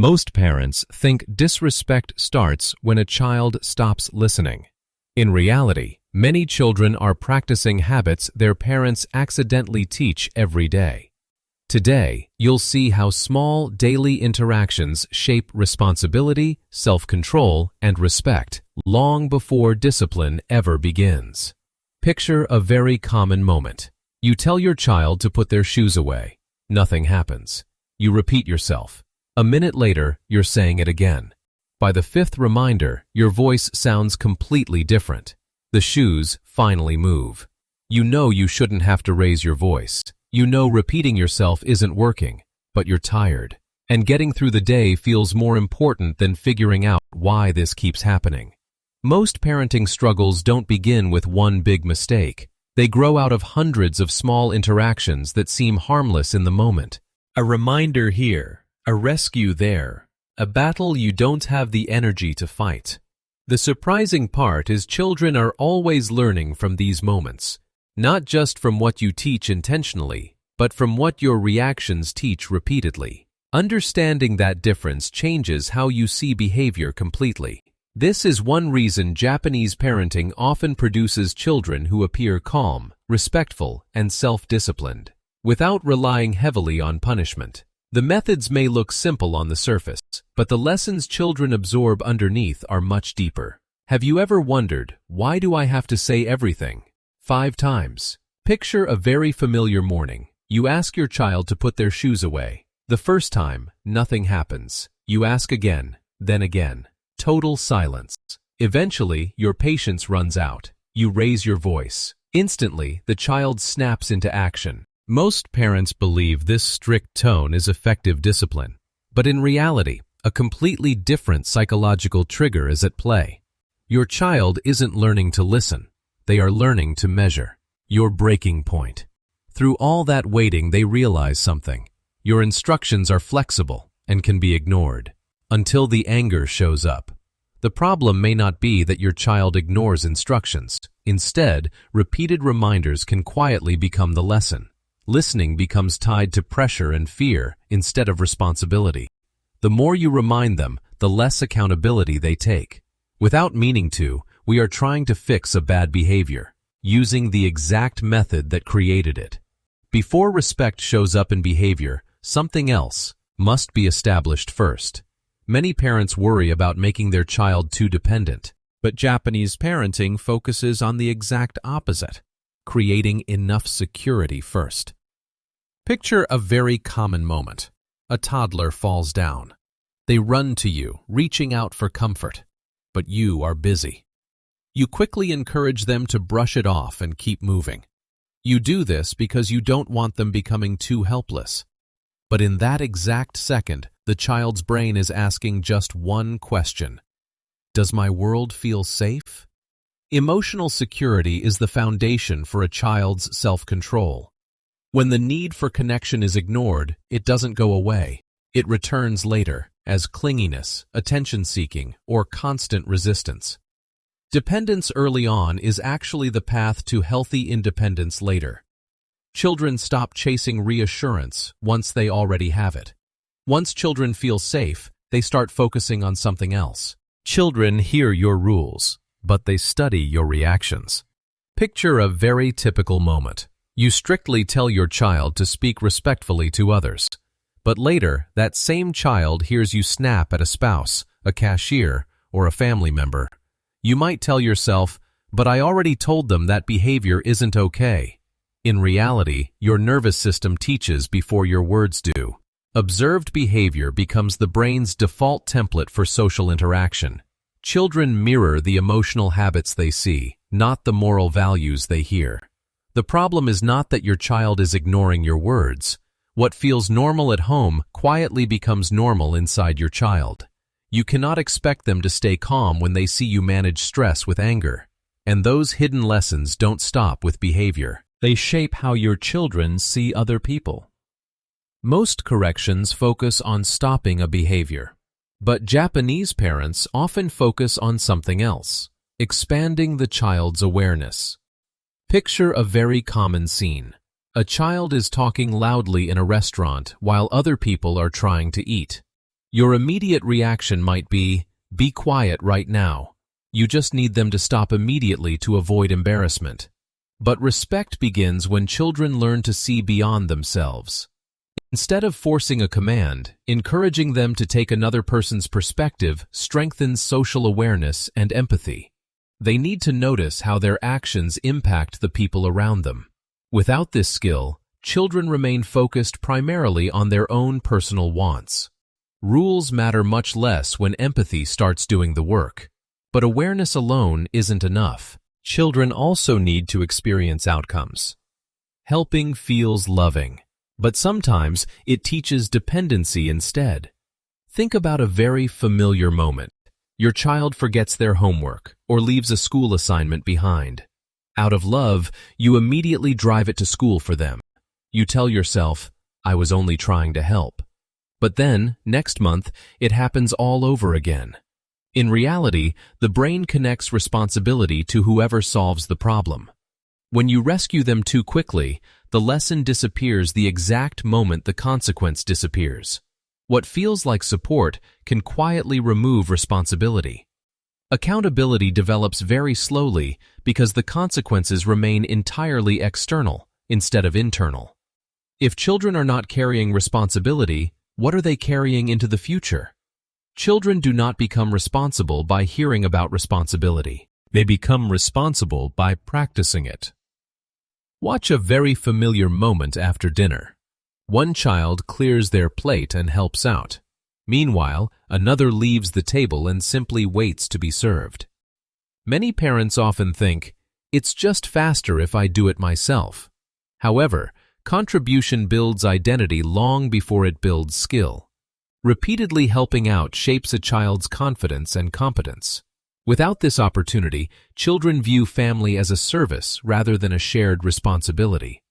Most parents think disrespect starts when a child stops listening. In reality, many children are practicing habits their parents accidentally teach every day. Today, you'll see how small daily interactions shape responsibility, self-control, and respect long before discipline ever begins. Picture a very common moment. You tell your child to put their shoes away. Nothing happens. You repeat yourself. A minute later, you're saying it again. By the fifth reminder, your voice sounds completely different. The shoes finally move. You know you shouldn't have to raise your voice. You know repeating yourself isn't working, but you're tired. And getting through the day feels more important than figuring out why this keeps happening. Most parenting struggles don't begin with one big mistake. They grow out of hundreds of small interactions that seem harmless in the moment. A reminder here, a rescue there, a battle you don't have the energy to fight. The surprising part is children are always learning from these moments, not just from what you teach intentionally, but from what your reactions teach repeatedly. Understanding that difference changes how you see behavior completely. This is one reason Japanese parenting often produces children who appear calm, respectful, and self-disciplined, without relying heavily on punishment. The methods may look simple on the surface, but the lessons children absorb underneath are much deeper. Have you ever wondered, why do I have to say everything 5 times? Picture a very familiar morning. You ask your child to put their shoes away. The first time, nothing happens. You ask again, then again. Total silence. Eventually, your patience runs out. You raise your voice. Instantly, the child snaps into action. Most parents believe this strict tone is effective discipline, but in reality, a completely different psychological trigger is at play. Your child isn't learning to listen. They are learning to measure your breaking point. Through all that waiting, they realize something. Your instructions are flexible and can be ignored until the anger shows up. The problem may not be that your child ignores instructions. Instead, repeated reminders can quietly become the lesson. Listening becomes tied to pressure and fear instead of responsibility. The more you remind them, the less accountability they take. Without meaning to, we are trying to fix a bad behavior, using the exact method that created it. Before respect shows up in behavior, something else must be established first. Many parents worry about making their child too dependent, but Japanese parenting focuses on the exact opposite, creating enough security first. Picture a very common moment. A toddler falls down. They run to you, reaching out for comfort, but you are busy. You quickly encourage them to brush it off and keep moving. You do this because you don't want them becoming too helpless. But in that exact second, the child's brain is asking just one question. Does my world feel safe? Emotional security is the foundation for a child's self-control. When the need for connection is ignored, it doesn't go away. It returns later as clinginess, attention-seeking, or constant resistance. Dependence early on is actually the path to healthy independence later. Children stop chasing reassurance once they already have it. Once children feel safe, they start focusing on something else. Children hear your rules, but they study your reactions. Picture a very typical moment. You strictly tell your child to speak respectfully to others, but later that same child hears you snap at a spouse, a cashier, or a family member. You might tell yourself, but I already told them that behavior isn't okay. In reality, your nervous system teaches before your words do. Observed behavior becomes the brain's default template for social interaction. Children mirror the emotional habits they see, not the moral values they hear. The problem is not that your child is ignoring your words. What feels normal at home quietly becomes normal inside your child. You cannot expect them to stay calm when they see you manage stress with anger. And those hidden lessons don't stop with behavior. They shape how your children see other people. Most corrections focus on stopping a behavior, but Japanese parents often focus on something else, expanding the child's awareness. Picture a very common scene. A child is talking loudly in a restaurant while other people are trying to eat. Your immediate reaction might be quiet right now. You just need them to stop immediately to avoid embarrassment. But respect begins when children learn to see beyond themselves. Instead of forcing a command, encouraging them to take another person's perspective strengthens social awareness and empathy. They need to notice how their actions impact the people around them. Without this skill, children remain focused primarily on their own personal wants. Rules matter much less when empathy starts doing the work. But awareness alone isn't enough. Children also need to experience outcomes. Helping feels loving, but sometimes it teaches dependency instead. Think about a very familiar moment. Your child forgets their homework or leaves a school assignment behind. Out of love, you immediately drive it to school for them. You tell yourself, I was only trying to help. But then, next month, it happens all over again. In reality, the brain connects responsibility to whoever solves the problem. When you rescue them too quickly, the lesson disappears the exact moment the consequence disappears. What feels like support can quietly remove responsibility. Accountability develops very slowly because the consequences remain entirely external instead of internal. If children are not carrying responsibility, what are they carrying into the future? Children do not become responsible by hearing about responsibility. They become responsible by practicing it. Watch a very familiar moment after dinner. One child clears their plate and helps out. Meanwhile, another leaves the table and simply waits to be served. Many parents often think, it's just faster if I do it myself. However, contribution builds identity long before it builds skill. Repeatedly helping out shapes a child's confidence and competence. Without this opportunity, children view family as a service rather than a shared responsibility.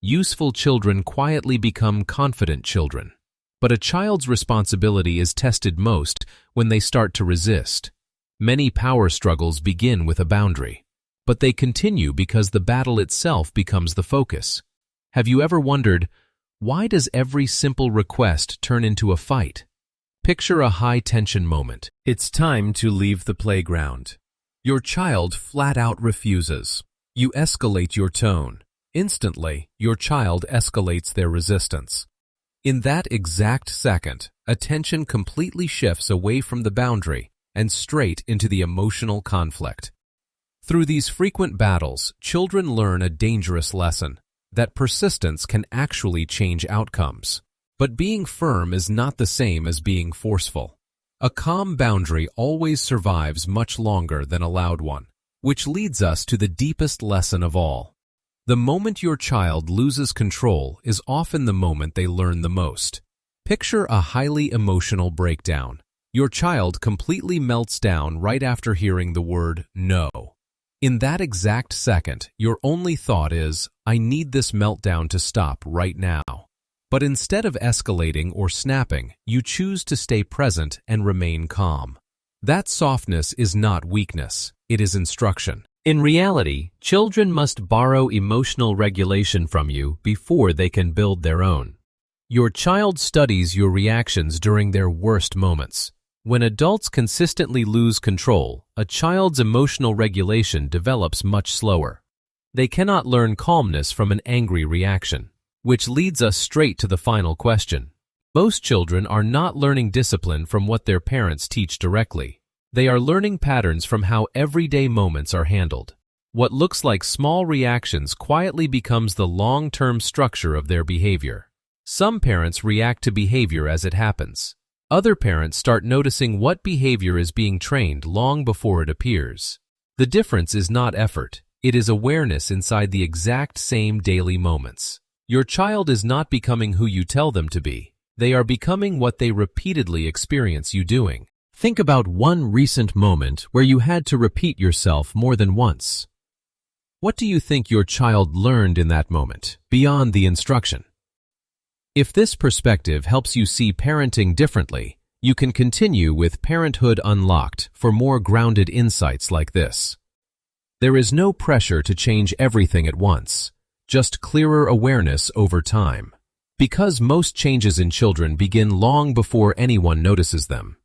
Useful children quietly become confident children. But a child's responsibility is tested most when they start to resist. Many power struggles begin with a boundary, but they continue because the battle itself becomes the focus. Have you ever wondered, why does every simple request turn into a fight? Picture a high-tension moment. It's time to leave the playground. Your child flat out refuses. You escalate your tone. Instantly, your child escalates their resistance. In that exact second, attention completely shifts away from the boundary and straight into the emotional conflict. Through these frequent battles, children learn a dangerous lesson, that persistence can actually change outcomes. But being firm is not the same as being forceful. A calm boundary always survives much longer than a loud one, which leads us to the deepest lesson of all. The moment your child loses control is often the moment they learn the most. Picture a highly emotional breakdown. Your child completely melts down right after hearing the word no. In that exact second, your only thought is, I need this meltdown to stop right now. But instead of escalating or snapping, you choose to stay present and remain calm. That softness is not weakness, it is instruction. In reality, children must borrow emotional regulation from you before they can build their own. Your child studies your reactions during their worst moments. When adults consistently lose control, a child's emotional regulation develops much slower. They cannot learn calmness from an angry reaction, which leads us straight to the final question. Most children are not learning discipline from what their parents teach directly. They are learning patterns from how everyday moments are handled. What looks like small reactions quietly becomes the long-term structure of their behavior. Some parents react to behavior as it happens. Other parents start noticing what behavior is being trained long before it appears. The difference is not effort, it is awareness inside the exact same daily moments. Your child is not becoming who you tell them to be. They are becoming what they repeatedly experience you doing. Think about one recent moment where you had to repeat yourself more than once. What do you think your child learned in that moment, beyond the instruction? If this perspective helps you see parenting differently, you can continue with Parenthood Unlocked for more grounded insights like this. There is no pressure to change everything at once, just clearer awareness over time. Because most changes in children begin long before anyone notices them.